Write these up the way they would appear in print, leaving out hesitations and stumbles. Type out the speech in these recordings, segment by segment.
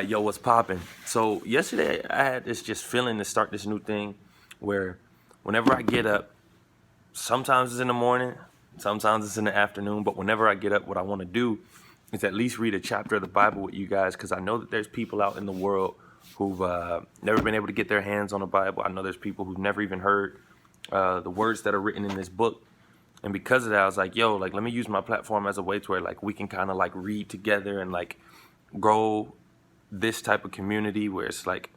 Yo, what's popping? So yesterday I had this just feeling to start this new thing where whenever I get up, sometimes it's in the morning, sometimes it's in the afternoon, but whenever I get up, what I want to do is at least read a chapter of the Bible with you guys, because I know that there's people out in the world who've never been able to get their hands on a Bible. I know there's people who've never even heard the words that are written in this book. And because of that, I was like, yo, like, let me use my platform as a way to where, like, we can kind of, like, read together and, like, grow this type of community where it's, like,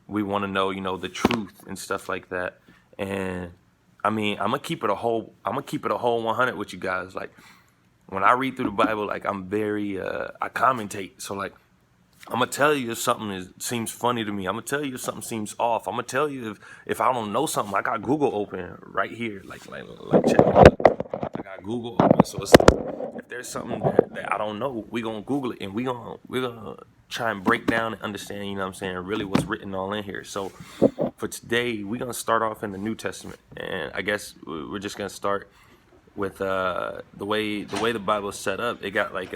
we want to know, the truth and stuff like that. And, I mean, I'm going to keep it a whole 100 with you guys. Like, when I read through the Bible, like, I'm very, I commentate. So, like, I'm going to tell you if something seems funny to me. I'm going to tell you if something seems off. I'm going to tell you if I don't know something. I got Google open right here. Like check it out. I got Google open. So it's, if there's something that I don't know, we're going to Google it. And we're gonna try and break down and understand, you know what I'm saying, really what's written all in here. So for today, we're going to start off in the New Testament. And I guess we're just going to start with the way the Bible is set up. It got like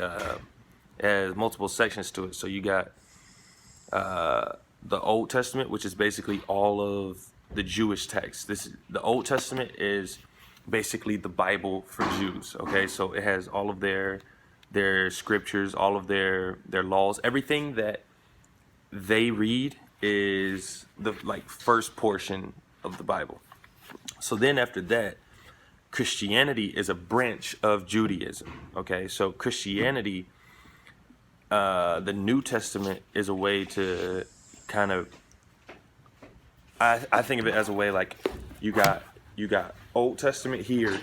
has multiple sections to it. So you got the Old Testament, which is basically all of the Jewish texts. The Old Testament is basically the Bible for Jews. Okay, so it has all of their scriptures, all of their laws. Everything that they read is the first portion of the Bible. So then after that, Christianity is a branch of Judaism. Okay, so Christianity, the New Testament is a way to kind of, I think of it as a way like you got Old Testament here,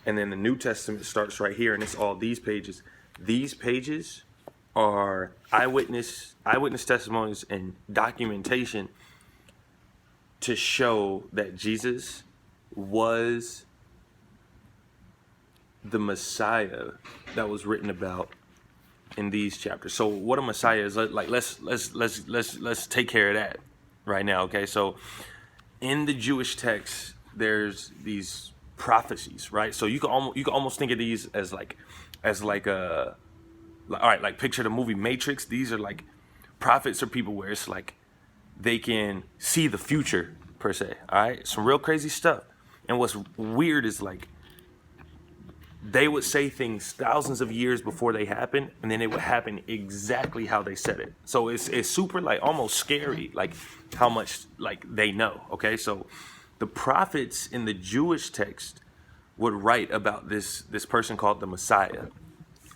and then the New Testament starts right here, and it's all these pages. These pages are eyewitness testimonies and documentation to show that Jesus was the Messiah that was written about in these chapters. So what a Messiah is, like, let's take care of that right now. Okay, so in the Jewish text, there's these prophecies, right? So you can almost think of these as like all right, like picture the movie Matrix. These are like prophets or people where it's like they can see the future per se. All right, some real crazy stuff. And what's weird is like they would say things thousands of years before they happen, and then it would happen exactly how they said it. So it's super, like, almost scary, like how much like they know. Okay, so the prophets in the Jewish text would write about this person called the Messiah,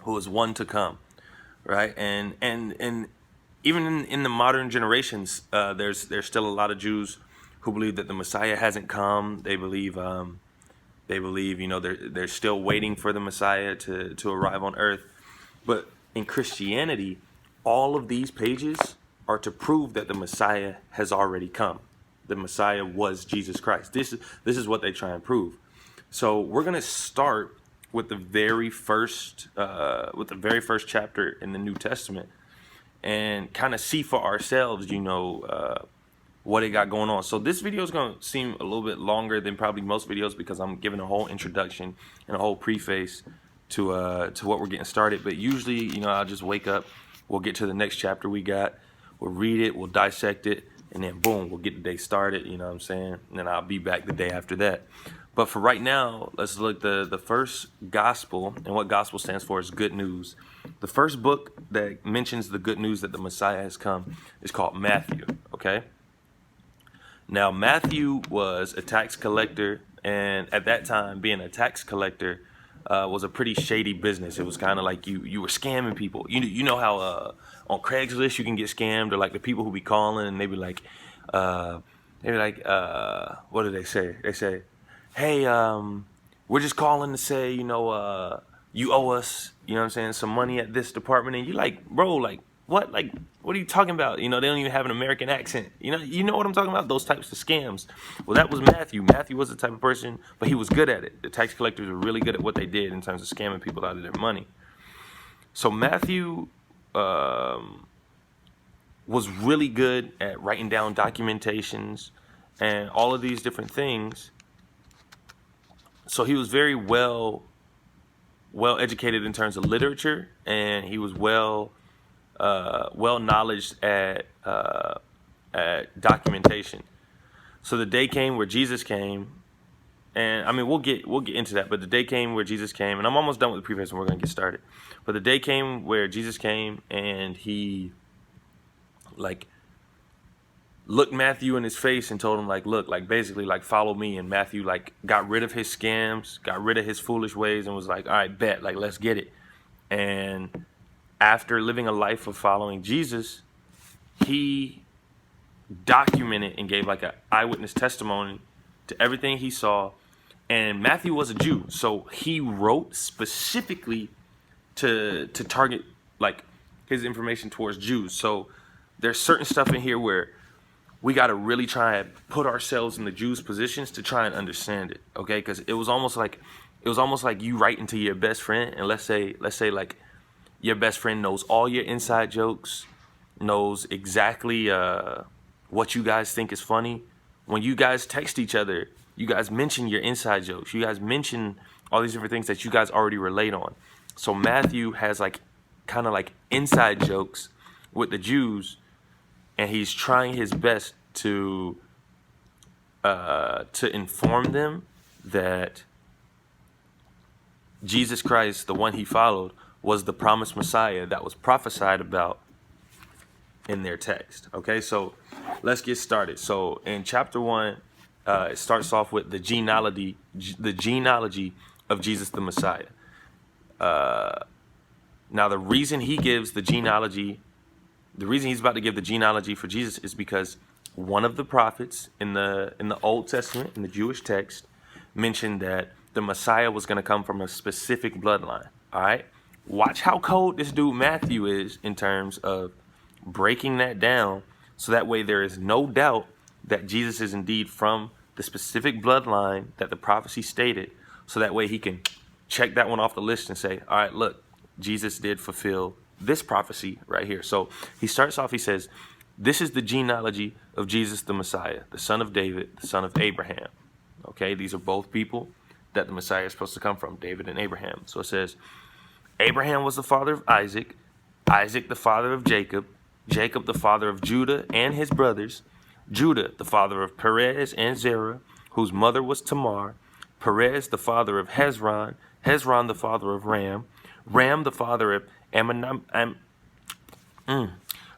who is one to come, right? And even in the modern generations, there's still a lot of Jews who believe that the Messiah hasn't come. They believe, they're still waiting for the Messiah to arrive on earth. But in Christianity, all of these pages are to prove that the Messiah has already come. The Messiah was Jesus Christ. This is what they try and prove. So we're gonna start with the very first chapter in the New Testament, and kind of see for ourselves, what it got going on. So this video is going to seem a little bit longer than probably most videos, because I'm giving a whole introduction and a whole preface to what we're getting started. But usually, I'll just wake up, we'll get to the next chapter we'll read it, we'll dissect it, and then boom, we'll get the day started, you know what I'm saying? And then I'll be back the day after that. But for right now, let's look the first gospel, and what gospel stands for is good news. The first book that mentions the good news that the Messiah has come is called Matthew, okay? Now, Matthew was a tax collector, and at that time, being a tax collector was a pretty shady business. It was kind of like you were scamming people. You know how on Craigslist you can get scammed, or like the people who be calling and they be like, what do they say? They say, hey, we're just calling to say, you owe us, some money at this department. And you're like, bro, like, what? Like, what are you talking about? They don't even have an American accent. You know what I'm talking about? Those types of scams. Well, that was Matthew. Matthew was the type of person, but he was good at it. The tax collectors were really good at what they did in terms of scamming people out of their money. So Matthew was really good at writing down documentations and all of these different things. So he was very well educated in terms of literature, and he was well well knowledge at documentation. So the day came where Jesus came, and I mean we'll get into that. But the day came where Jesus came, and I'm almost done with the preface, and we're gonna get started. But the day came where Jesus came, and he like looked Matthew in his face and told him like, look, like basically like follow me. And Matthew like got rid of his scams, got rid of his foolish ways, and was like, all right, bet, like let's get it. And after living a life of following Jesus, he documented and gave like an eyewitness testimony to everything he saw. And Matthew was a Jew, so he wrote specifically to target like his information towards Jews. So there's certain stuff in here where we got to really try and put ourselves in the Jews' positions to try and understand it, okay? Because it was almost like you writing to your best friend, and let's say like your best friend knows all your inside jokes, knows exactly what you guys think is funny. When you guys text each other, you guys mention your inside jokes. You guys mention all these different things that you guys already relate on. So Matthew has like kind of like inside jokes with the Jews, and he's trying his best to inform them that Jesus Christ, the one he followed, was the promised Messiah that was prophesied about in their text. Okay, so let's get started. So in chapter 1, it starts off with the genealogy of Jesus the Messiah. Now the reason he gives the genealogy, the reason he's about to give the genealogy for Jesus is because one of the prophets in the Old Testament, in the Jewish text, mentioned that the Messiah was going to come from a specific bloodline. All right, watch how cold this dude Matthew is in terms of breaking that down, so that way there is no doubt that Jesus is indeed from the specific bloodline that the prophecy stated, so that way he can check that one off the list and say, all right, look, Jesus did fulfill this prophecy right here. So he starts off, he says, this is the genealogy of Jesus the Messiah, the son of David, the son of Abraham. Okay, these are both people that the Messiah is supposed to come from, David and Abraham. So it says, Abraham was the father of Isaac, Isaac the father of Jacob, Jacob the father of Judah and his brothers, Judah the father of Perez and Zerah, whose mother was Tamar, Perez the father of Hezron, Hezron the father of Ram, Ram the father of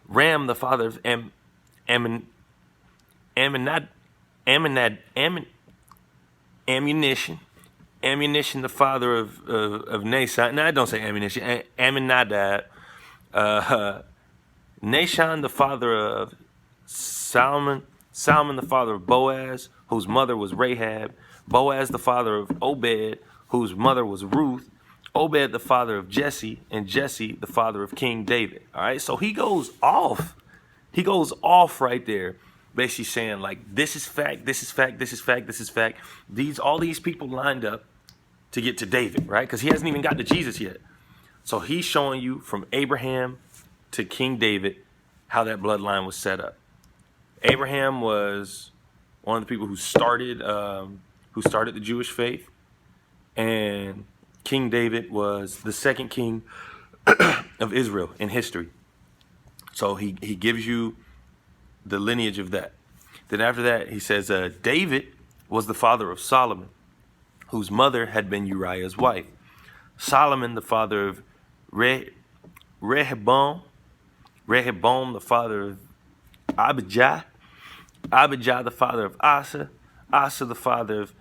Ram the father of Ammunition, Ammunition the father of Nason. No, I don't say ammunition. Amminadab. Nashon the father of Salmon, Salmon the father of Boaz, whose mother was Rahab, Boaz the father of Obed, whose mother was Ruth, Obed the father of Jesse, and Jesse the father of King David. All right, so he goes off right there, basically saying like, this is fact, this is fact, this is fact, this is fact. All these people lined up to get to David, right? Because he hasn't even got to Jesus yet. So he's showing you from Abraham to King David how that bloodline was set up. Abraham was one of the people who started the Jewish faith, and King David was the second king of Israel in history. So he gives you the lineage of that. Then after that, he says David was the father of Solomon, whose mother had been Uriah's wife. Solomon, the father of Rehoboam, the father of Abijah, Abijah, the father of Asa, Asa, the father of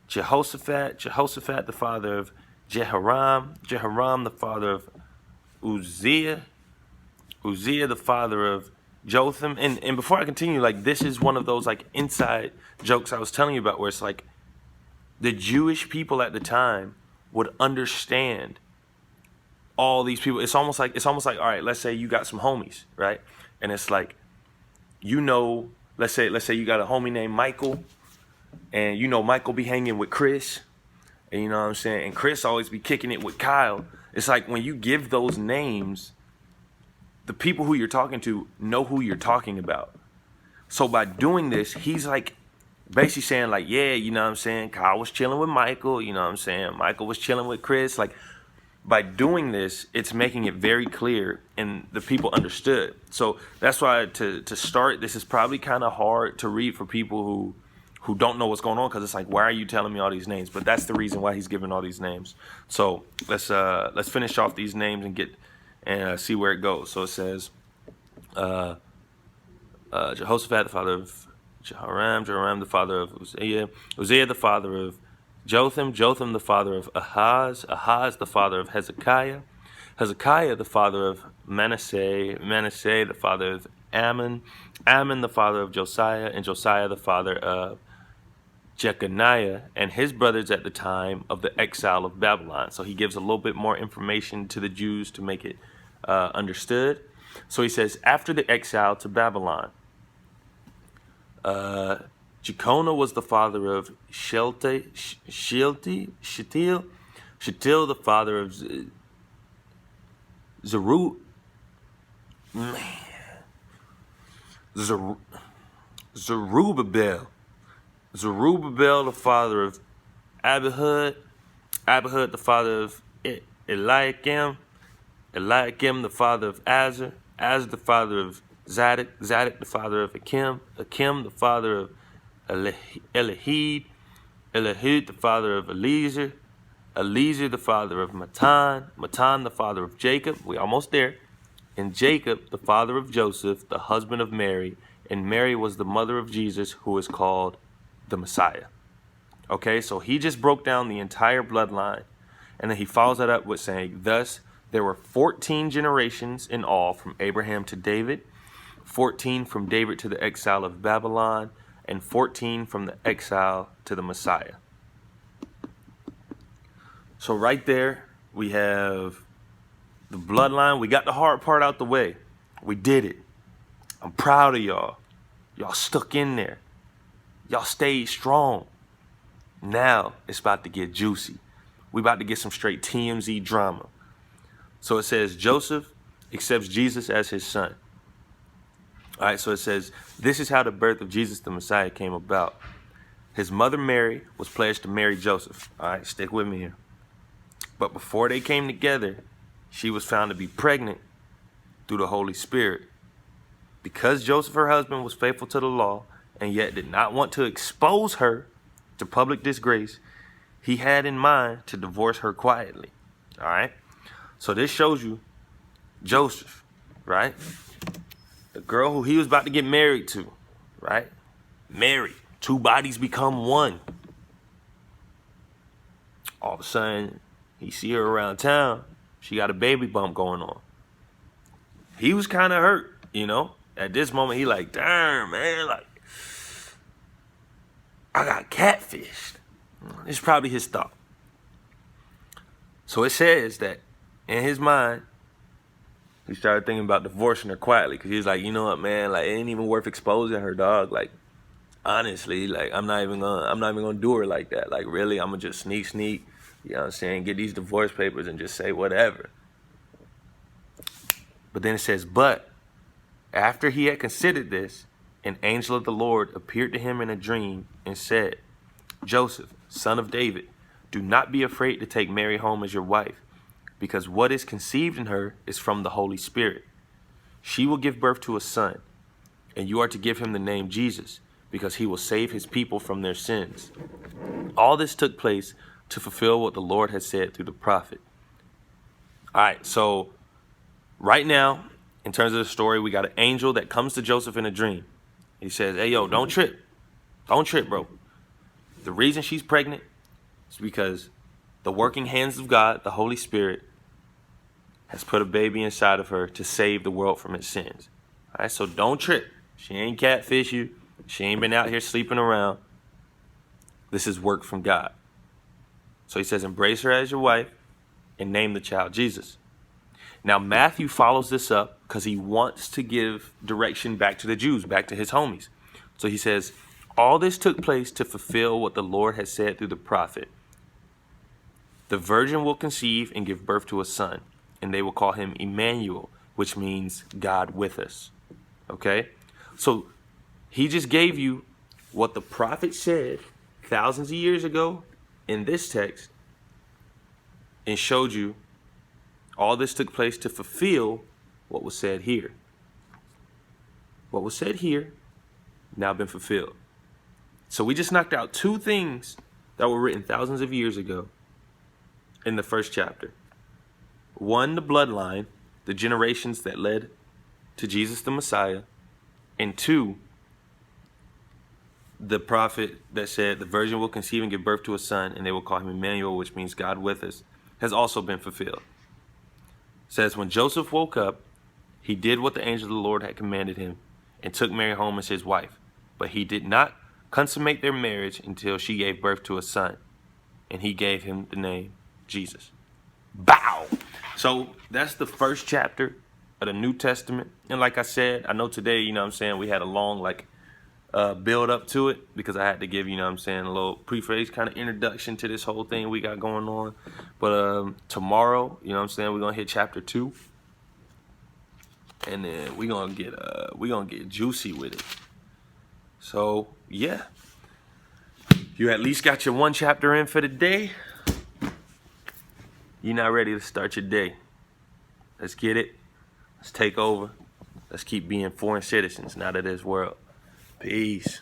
Jehoshaphat, Jehoshaphat, the father of Jehoram, Jehoram, the father of Uzziah, Uzziah, the father of Jotham. And before I continue, like, this is one of those like inside jokes I was telling you about, where it's like the Jewish people at the time would understand all these people. It's almost like, all right, let's say you got some homies, right? And it's like, you know, let's say you got a homie named Michael, and you know Michael be hanging with Chris, and you know what I'm saying, and Chris always be kicking it with Kyle. It's like when you give those names, the people who you're talking to know who you're talking about. So by doing this, he's like basically saying like, yeah, you know what I'm saying, Kyle was chilling with Michael, you know what I'm saying, Michael was chilling with Chris. Like, by doing this, it's making it very clear and the people understood. So that's why to start, this is probably kind of hard to read for people who don't know what's going on, because it's like, why are you telling me all these names? But that's the reason why he's giving all these names. So let's finish off these names and see where it goes. So it says Jehoshaphat, the father of Jehoram the father of Uzziah the father of Jotham the father of Ahaz the father of Hezekiah the father of Manasseh the father of Ammon the father of Josiah, and Josiah the father of Jeconiah and his brothers at the time of the exile of Babylon. So he gives a little bit more information to the Jews to make it understood. So he says, after the exile to Babylon, Jeconiah was the father of Shealtiel the father of Zerubbabel the father of Abihud the father of Eliakim the father of Azar the father of Zadok the father of Akim the father of Elihud the father of Eliezer the father of Matan the father of Jacob, we almost there, and Jacob the father of Joseph, the husband of Mary, and Mary was the mother of Jesus, who is called the Messiah. Okay, so he just broke down the entire bloodline, and then he follows that up with saying, thus there were 14 generations in all from Abraham to David, 14 from David to the exile of Babylon, and 14 from the exile to the Messiah. So right there, we have the bloodline. We got the hard part out the way. We did it. I'm proud of y'all. Y'all stuck in there. Y'all stayed strong. Now it's about to get juicy. We about to get some straight TMZ drama. So it says Joseph accepts Jesus as his son. All right, so it says, this is how the birth of Jesus the Messiah came about. His mother Mary was pledged to marry Joseph. All right, stick with me here. But before they came together, she was found to be pregnant through the Holy Spirit. Because Joseph, her husband, was faithful to the law and yet did not want to expose her to public disgrace, he had in mind to divorce her quietly. All right? So this shows you Joseph, right? The girl who he was about to get married to, right? Married. Two bodies become one. All of a sudden, he see her around town. She got a baby bump going on. He was kind of hurt, you know? At this moment, he like, damn, man, like, I got catfished. It's probably his thought. So it says that in his mind, he started thinking about divorcing her quietly, because he was like, you know what, man, like, it ain't even worth exposing her, dog. Like, honestly, like, I'm not even gonna do her like that. Like, really, I'm gonna just sneak, you know what I'm saying, get these divorce papers and just say whatever. But then it says, but after he had considered this, an angel of the Lord appeared to him in a dream and said, Joseph, son of David, do not be afraid to take Mary home as your wife, because what is conceived in her is from the Holy Spirit. She will give birth to a son, and you are to give him the name Jesus, because he will save his people from their sins. All this took place to fulfill what the Lord had said through the prophet. All right, so right now, in terms of the story, we got an angel that comes to Joseph in a dream. He says, hey, yo, don't trip. Don't trip, bro. The reason she's pregnant is because the working hands of God, the Holy Spirit, has put a baby inside of her to save the world from its sins. All right, so don't trip. She ain't catfish you. She ain't been out here sleeping around. This is work from God. So he says, embrace her as your wife and name the child Jesus. Now, Matthew follows this up because he wants to give direction back to the Jews, back to his homies. So he says, all this took place to fulfill what the Lord has said through the prophet. The virgin will conceive and give birth to a son, and they will call him Emmanuel, which means God with us. Okay? So he just gave you what the prophet said thousands of years ago in this text and showed you All this took place to fulfill what was said here. What was said here now been fulfilled. So we just knocked out two things that were written thousands of years ago in the first chapter. One, the bloodline, the generations that led to Jesus the Messiah. And two, the prophet that said the virgin will conceive and give birth to a son, and they will call him Emmanuel, which means God with us, has also been fulfilled. It says, when Joseph woke up, he did what the angel of the Lord had commanded him and took Mary home as his wife. But he did not consummate their marriage until she gave birth to a son, and he gave him the name Jesus. Bow! So that's the first chapter of the New Testament. And like I said, I know today, we had a long build up to it because I had to give, a little preface kind of introduction to this whole thing we got going on. But tomorrow, we're going to hit chapter 2. And then we're going to get juicy with it. So, yeah. You at least got your one chapter in for the day. You're not ready to start your day. Let's get it. Let's take over. Let's keep being foreign citizens now to this world. Peace.